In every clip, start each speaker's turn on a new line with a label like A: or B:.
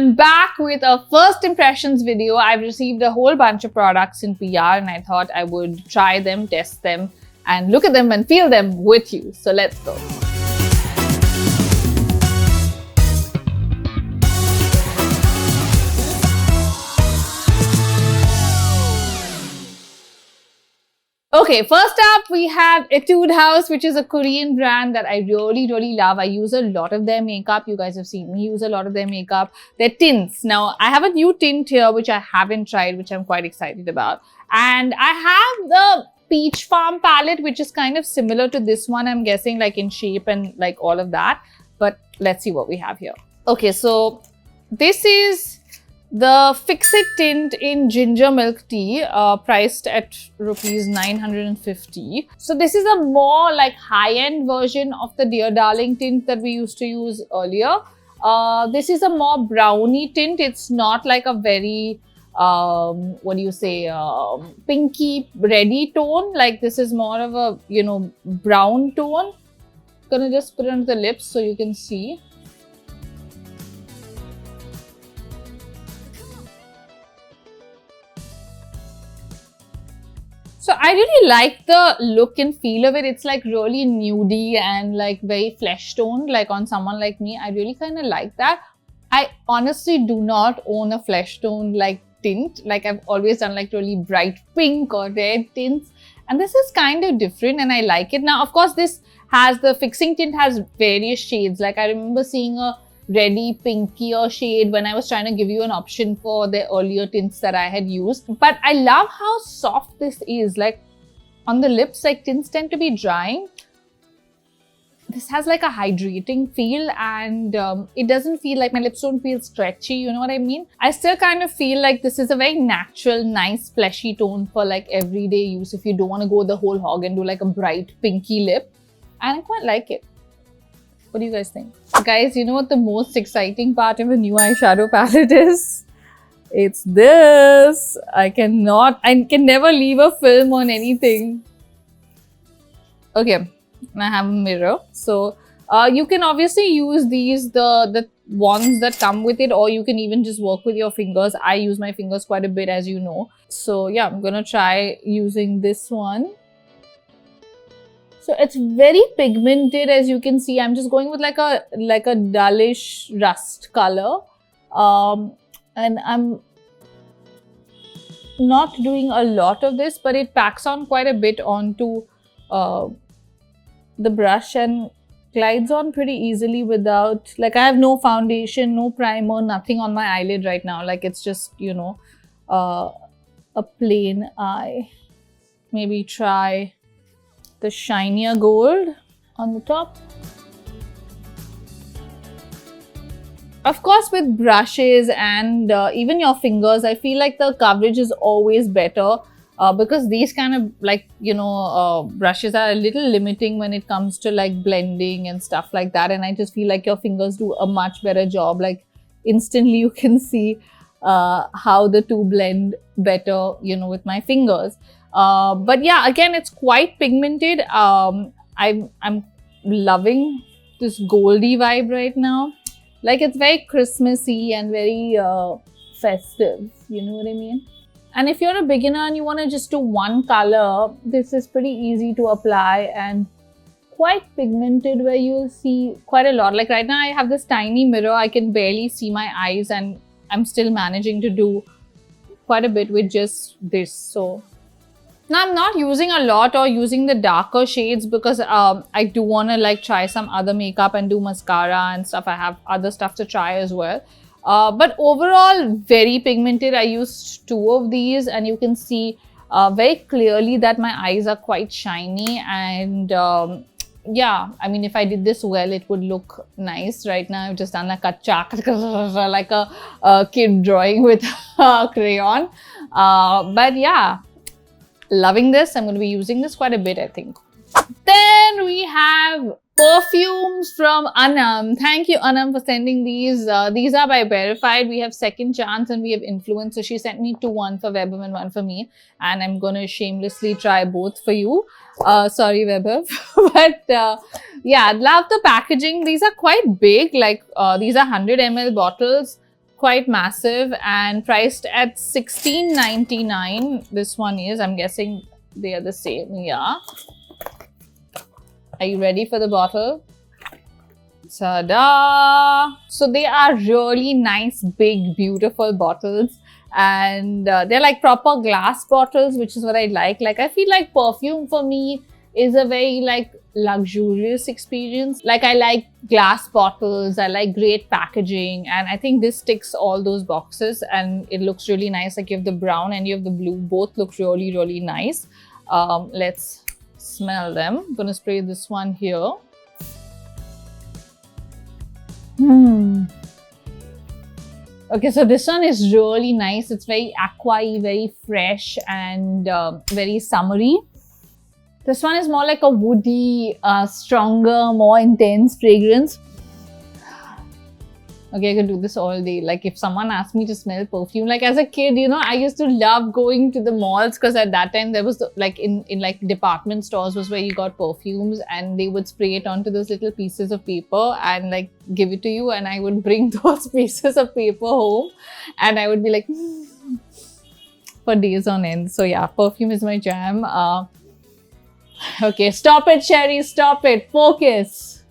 A: I'm back with a first impressions video. I've received a whole bunch of products in PR and I thought I would try them, test them, and look at them and feel them with you. So let's go. Okay, first up we have Etude House, which is a Korean brand that I really love. I use a lot of their makeup. You guys have seen me use a lot of their makeup. Their tints. Now, I have a new tint here, which I haven't tried, which I'm quite excited about. And I have the Peach Farm palette, which is kind of similar to this one, I'm guessing, like in shape and like all of that. But let's see what we have here. Okay, so this is the Fix It tint in ginger milk tea, priced at rupees 950. So this is a more like high-end version of the Dear Darling tint that we used to use earlier. This is a more browny tint. It's not like a very, what do you say, pinky reddy tone. Like this is more of a, you know, brown tone. Gonna just put it on the lips so you can see. So I really like the look and feel of it. It's like really nudie and like very flesh toned, like on someone like me. I really kind of like that. I honestly do not own a flesh toned like tint. Like I've always done like really bright pink or red tints. And this is kind of different and I like it. Now, of course, this has the fixing tint has various shades. Like I remember seeing a reddy pinkier shade when I was trying to give you an option for the earlier tints that I had used. But I love how soft this is. Like on the lips, like tints tend to be drying. This has like a hydrating feel and it doesn't feel like my lips don't feel stretchy, you know what I mean? I still kind of feel like this is a very natural, nice fleshy tone for like everyday use if you don't want to go the whole hog and do like a bright pinky lip. And I quite like it. What do you guys think? Guys, you know what the most exciting part of a new eyeshadow palette is? It's this. I can never leave a film on anything. Okay, I have a mirror. So, you can obviously use these, the wands that come with it, or you can even just work with your fingers. I use my fingers quite a bit, as you know. So, yeah, I'm gonna try using this one. So it's very pigmented, as you can see. I'm just going with like a dullish rust color, and I'm not doing a lot of this, but it packs on quite a bit onto the brush and glides on pretty easily without, like, I have no foundation, no primer, nothing on my eyelid right now. Like it's just, you know, a plain eye. Maybe try the shinier gold on the top. Of course, with brushes and even your fingers, I feel like the coverage is always better because these kind of like, you know, brushes are a little limiting when it comes to like blending and stuff like that. And I just feel like your fingers do a much better job. Like instantly you can see how the two blend better, you know, with my fingers. But yeah, again, it's quite pigmented. I'm loving this goldy vibe right now. Like it's very Christmassy and very festive, you know what I mean? And if you're a beginner and you want to just do one color, this is pretty easy to apply and quite pigmented where you'll see quite a lot. Like right now I have this tiny mirror, I can barely see my eyes and I'm still managing to do quite a bit with just this. So now I'm not using a lot or using the darker shades because I do want to like try some other makeup and do mascara and stuff. I have other stuff to try as well. But overall, very pigmented. I used 2 of these and you can see very clearly that my eyes are quite shiny. And yeah, I mean, if I did this well, it would look nice. Right now, I've just done like a chalk, like a kid drawing with a crayon. But yeah. Loving this. I'm going to be using this quite a bit, I think. Then we have Perfumes from Anam. Thank you, Anam, for sending these. These are by Werified. We have Second Chance and we have Influence. So she sent me 2, one for Webber and one for me. And I'm going to shamelessly try both for you. Sorry, Webber. But yeah, love the packaging. These are quite big. Like these are 100 ml bottles. quite massive and priced at $16.99. This one is, I'm guessing they are the same. Yeah. Are you ready for the bottle? Ta-da! So they are really nice, big, beautiful bottles. And they're like proper glass bottles, which is what I like. Like, I feel like perfume for me is a very like luxurious experience. Like, I like glass bottles, I like great packaging, and I think this ticks all those boxes and it looks really nice. Like, you have the brown and you have the blue, both look really, really nice. Let's smell them. I'm gonna spray this one here. Okay, so this one is really nice. It's very aqua-y, very fresh and very summery. This one is more like a woody, stronger, more intense fragrance. Okay, I could do this all day. Like, if someone asked me to smell perfume, like as a kid, you know, I used to love going to the malls because at that time there was like in like department stores was where you got perfumes and they would spray it onto those little pieces of paper and like give it to you, and I would bring those pieces of paper home and I would be like for days on end. So yeah, perfume is my jam. Okay, stop it, Sherry, stop it, focus.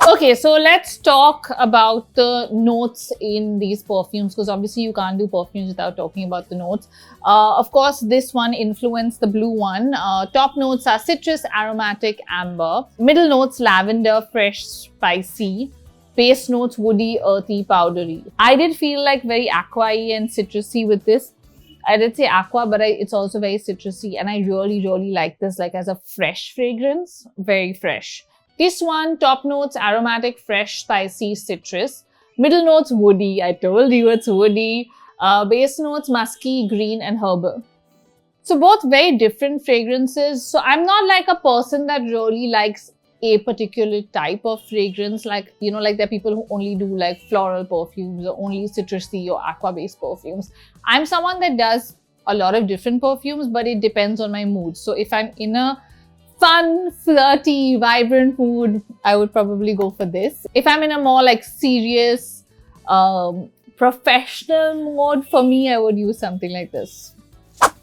A: Okay, so let's talk about the notes in these perfumes, because obviously you can't do perfumes without talking about the notes. Of course, this one influenced the blue one. Top notes are citrus, aromatic, amber. Middle notes, lavender, fresh, spicy. Base notes, woody, earthy, powdery. I did feel like very aqua-y and citrusy with this. I did say aqua, but it's also very citrusy, and I really, really like this like as a fresh fragrance. Very fresh. This one, top notes, aromatic, fresh, spicy, citrus. Middle notes, woody. I told you it's woody. Base notes, musky, green, and herbal. So both very different fragrances. So I'm not like a person that really likes a particular type of fragrance. Like, you know, like there are people who only do like floral perfumes or only citrusy or aqua-based perfumes. I'm someone that does a lot of different perfumes, but it depends on my mood. So if I'm in a fun, flirty, vibrant mood, I would probably go for this. If I'm in a more like serious, professional mode, for me, I would use something like this.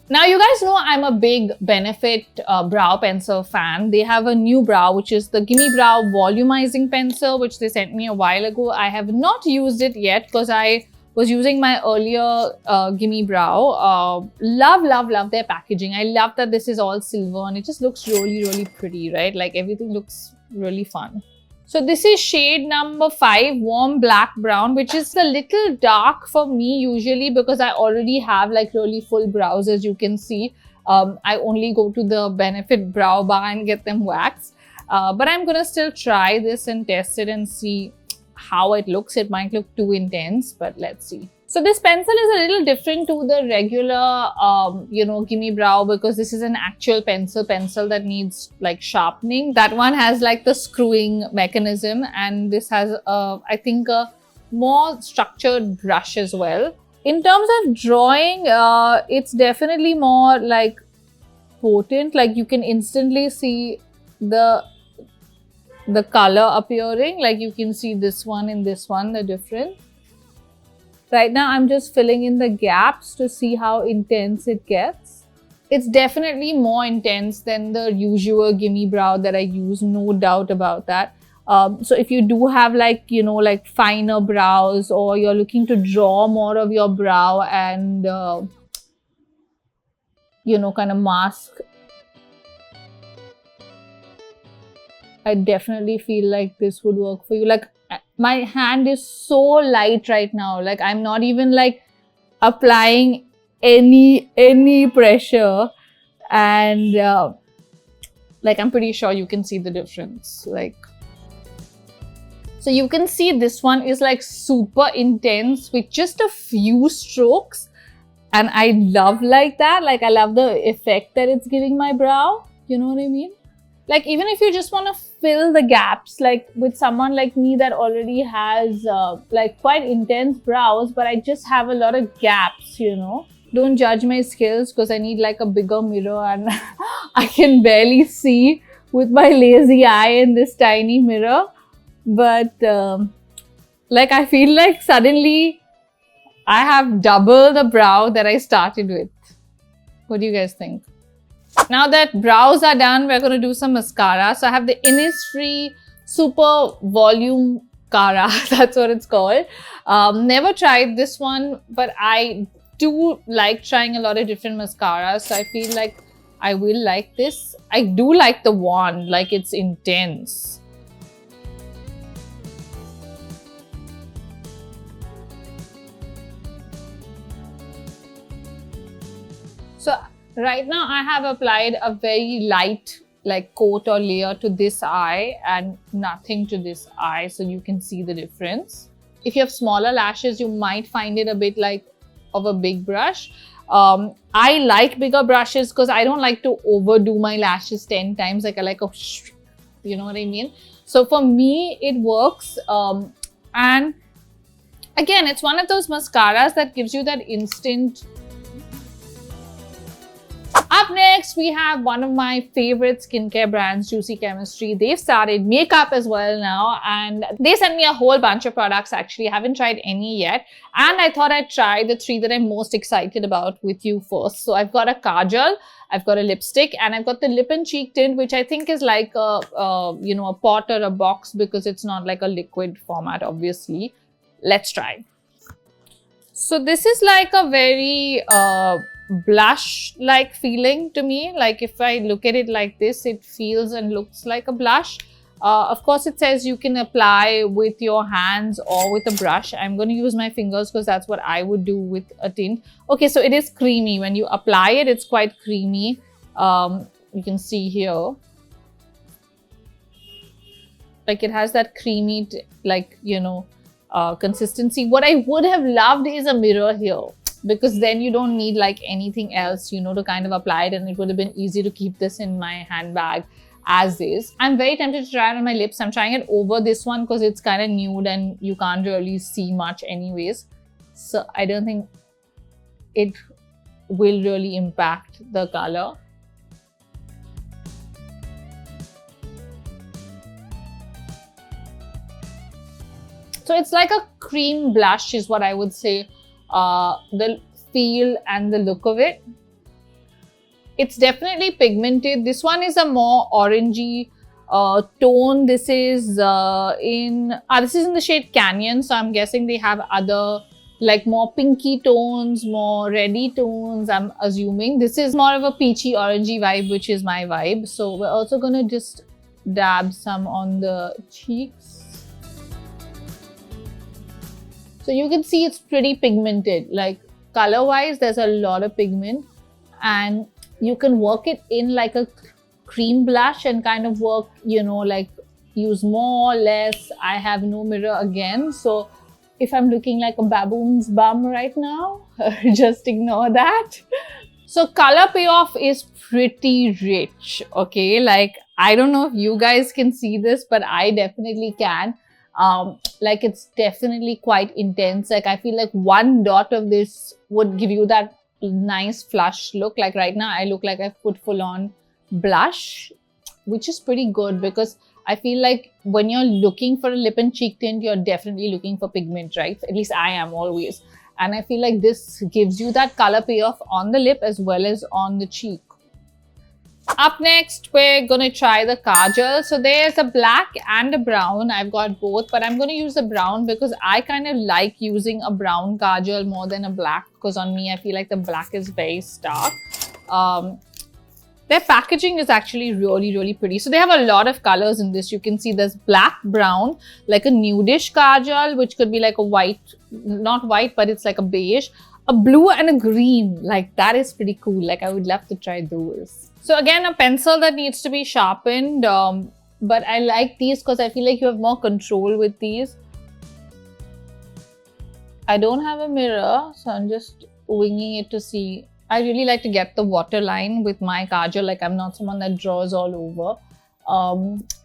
A: Now, you guys know I'm a big Benefit brow pencil fan. They have a new brow, which is the Gimme Brow Volumizing Pencil, which they sent me a while ago. I have not used it yet because I was using my earlier Gimme Brow. Love their packaging. I love that this is all silver and it just looks really, really pretty, right? Like everything looks really fun. So this is shade number 5, Warm Black Brown, which is a little dark for me usually because I already have like really full brows, as you can see. I only go to the Benefit brow bar and get them waxed. But I'm gonna still try this and test it and see how it looks. It might look too intense, but let's see. So this pencil is a little different to the regular, you know, Gimme Brow, because this is an actual pencil that needs like sharpening. That one has like the screwing mechanism, and this has, I think, a more structured brush as well. In terms of drawing, it's definitely more like potent. Like you can instantly see the color appearing. Like you can see this one and this one, the difference. Right now, I'm just filling in the gaps to see how intense it gets. It's definitely more intense than the usual Gimme Brow that I use, no doubt about that. So if you do have like, you know, like finer brows, or you're looking to draw more of your brow and, you know, kind of mask, I definitely feel like this would work for you. Like, my hand is so light right now. Like, I'm not even like applying any pressure, and like I'm pretty sure you can see the difference. Like, so you can see this one is like super intense with just a few strokes, and I love like that. Like, I love the effect that it's giving my brow. You know what I mean? Like, even if you just want to fill the gaps, like with someone like me that already has like quite intense brows, but I just have a lot of gaps, you know. Don't judge my skills because I need like a bigger mirror and I can barely see with my lazy eye in this tiny mirror. But like, I feel like suddenly I have double the brow that I started with. What do you guys think? Now that brows are done, we're going to do some mascara. So I have the Innisfree Super Volumecara. That's what it's called. Never tried this one, but I do like trying a lot of different mascaras. So I feel like I will like this. I do like the wand, like it's intense. So right now I have applied a very light like coat or layer to this eye and nothing to this eye, so you can see the difference. If you have smaller lashes, you might find it a bit like of a big brush. I like bigger brushes because I don't like to overdo my lashes 10 times. Like I like a, you know what I mean? So for me, it works. And again, it's one of those mascaras that gives you that instant. Up next, we have one of my favorite skincare brands, Juicy Chemistry. They've started makeup as well now, and they sent me a whole bunch of products. Actually, I haven't tried any yet, and I thought I'd try the 3 that I'm most excited about with you first. So I've got a Kajal, I've got a lipstick, and I've got the lip and cheek tint, which I think is like a you know, a pot or a box because it's not like a liquid format, obviously. Let's try. So this is like a very blush like feeling to me. Like if I look at it like this, it feels and looks like a blush. Of course, it says you can apply with your hands or with a brush. I'm going to use my fingers because that's what I would do with a tint. Okay, so it is creamy. When you apply it, it's quite creamy. You can see here, like it has that creamy like, you know, consistency. What I would have loved is a mirror here, because then you don't need like anything else, you know, to kind of apply it, and it would have been easy to keep this in my handbag as is. I'm very tempted to try it on my lips. I'm trying it over this one because it's kind of nude and you can't really see much anyways. So I don't think it will really impact the color. So it's like a cream blush is what I would say. The feel and the look of it. It's definitely pigmented. This one is a more orangey tone. This is in the shade Canyon. So I'm guessing they have other like more pinky tones, more reddy tones. I'm assuming this is more of a peachy orangey vibe, which is my vibe. So we're also gonna just dab some on the cheeks. So you can see it's pretty pigmented, like color wise, there's a lot of pigment, and you can work it in like a cream blush and kind of work, you know, like use more or less. I have no mirror again. So if I'm looking like a baboon's bum right now, just ignore that. So color payoff is pretty rich. Okay. Like, I don't know if you guys can see this, but I definitely can. Like it's definitely quite intense. Like I feel like one dot of this would give you that nice flush look. Like right now I look like I've put full on blush, which is pretty good because I feel like when you're looking for a lip and cheek tint, you're definitely looking for pigment, right? At least I am always. And I feel like this gives you that color payoff on the lip as well as on the cheek. Up next, we're going to try the Kajal. So there's a black and a brown. I've got both, but I'm going to use the brown because I kind of like using a brown Kajal more than a black, because on me, I feel like the black is very stark. Their packaging is actually really, really pretty. So they have a lot of colors in this. You can see there's black, brown, like a nudish Kajal, which could be like a white, not white, but it's like a beige, a blue and a green. Like that is pretty cool. Like I would love to try those. So again, a pencil that needs to be sharpened, but I like these because I feel like you have more control with these. I don't have a mirror, so I'm just winging it to see. I really like to get the waterline with my Kajal. Like I'm not someone that draws all over.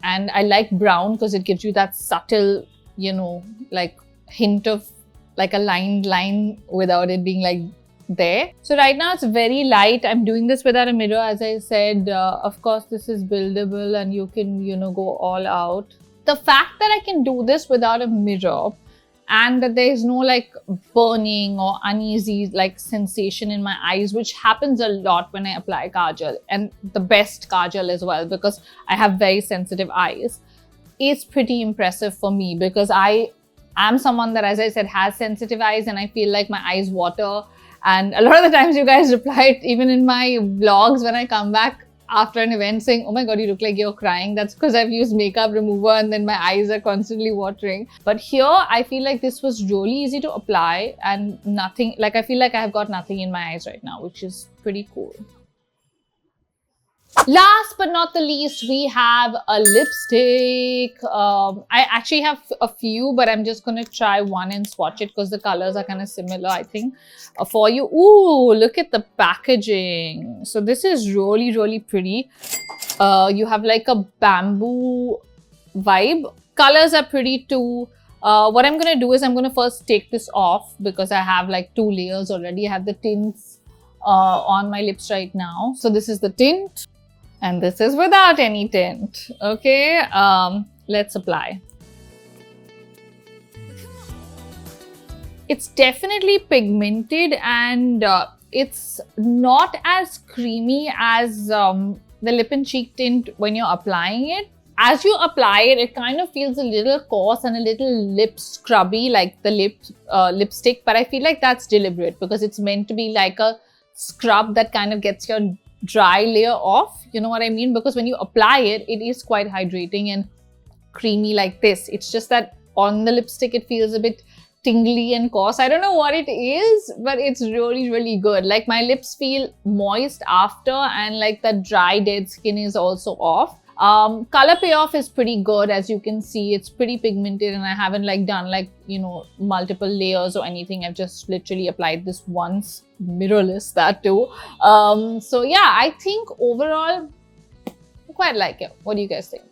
A: And I like brown because it gives you that subtle, you know, like hint of like a lined line without it being like there. So right now it's very light. I'm doing this without a mirror. As I said, of course this is buildable and you can, you know, go all out. The fact that I can do this without a mirror and that there is no like burning or uneasy like sensation in my eyes, which happens a lot when I apply kajal, and the best kajal as well, because I have very sensitive eyes. It's pretty impressive for me because I am someone that, as I said, has sensitive eyes, and I feel like my eyes water. And a lot of the times you guys reply even in my vlogs when I come back after an event saying, oh my god, you look like you're crying. That's because I've used makeup remover and then my eyes are constantly watering. But here I feel like this was really easy to apply, and nothing, like I feel like I have got nothing in my eyes right now, which is pretty cool. Last but not the least, we have a lipstick. I actually have a few, but I'm just going to try one and swatch it because the colors are kind of similar, I think, for you. Ooh, look at the packaging. So this is really, really pretty. You have like a bamboo vibe. Colors are pretty too. What I'm going to do is I'm going to first take this off because I have like 2 layers already. I have the tints on my lips right now. So this is the tint. And this is without any tint. Okay, let's apply. It's definitely pigmented, and it's not as creamy as the lip and cheek tint when you're applying it. As you apply it, it kind of feels a little coarse and a little lip scrubby, like the lipstick. But I feel like that's deliberate because it's meant to be like a scrub that kind of gets your dry layer off, you know what I mean? Because when you apply it, it is quite hydrating and creamy like this. It's just that on the lipstick, it feels a bit tingly and coarse. I don't know what it is, but it's really, really good. Like my lips feel moist after, and like the dry dead skin is also off. Color payoff is pretty good. As you can see, it's pretty pigmented, and I haven't like done like, you know, multiple layers or anything. I've just literally applied this once, mirrorless, that too. So yeah, I think overall I quite like it. What do you guys think?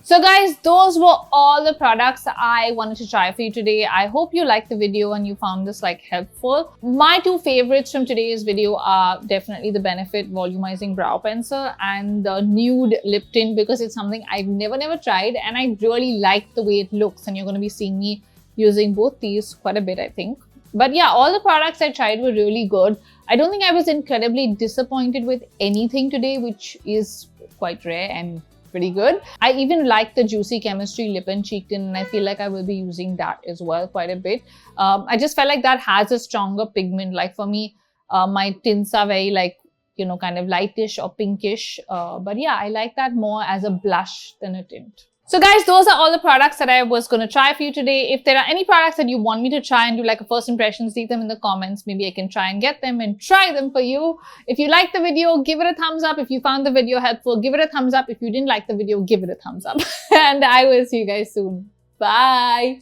A: So guys, those were all the products I wanted to try for you today. I hope you liked the video and you found this like helpful. My 2 favorites from today's video are definitely the Benefit Volumizing Brow Pencil and the Nude Lip Tint, because it's something I've never tried and I really like the way it looks, and you're going to be seeing me using both these quite a bit, I think. But yeah, all the products I tried were really good. I don't think I was incredibly disappointed with anything today, which is quite rare and pretty good. I even like the Juicy Chemistry Lip and Cheek Tint, and I feel like I will be using that as well quite a bit. I just felt like that has a stronger pigment. Like for me, my tints are very like, you know, kind of lightish or pinkish. But yeah, I like that more as a blush than a tint. So guys, those are all the products that I was going to try for you today. If there are any products that you want me to try and do like a first impressions, leave them in the comments. Maybe I can try and get them and try them for you. If you liked the video, give it a thumbs up. If you found the video helpful, give it a thumbs up. If you didn't like the video, give it a thumbs up. And I will see you guys soon. Bye.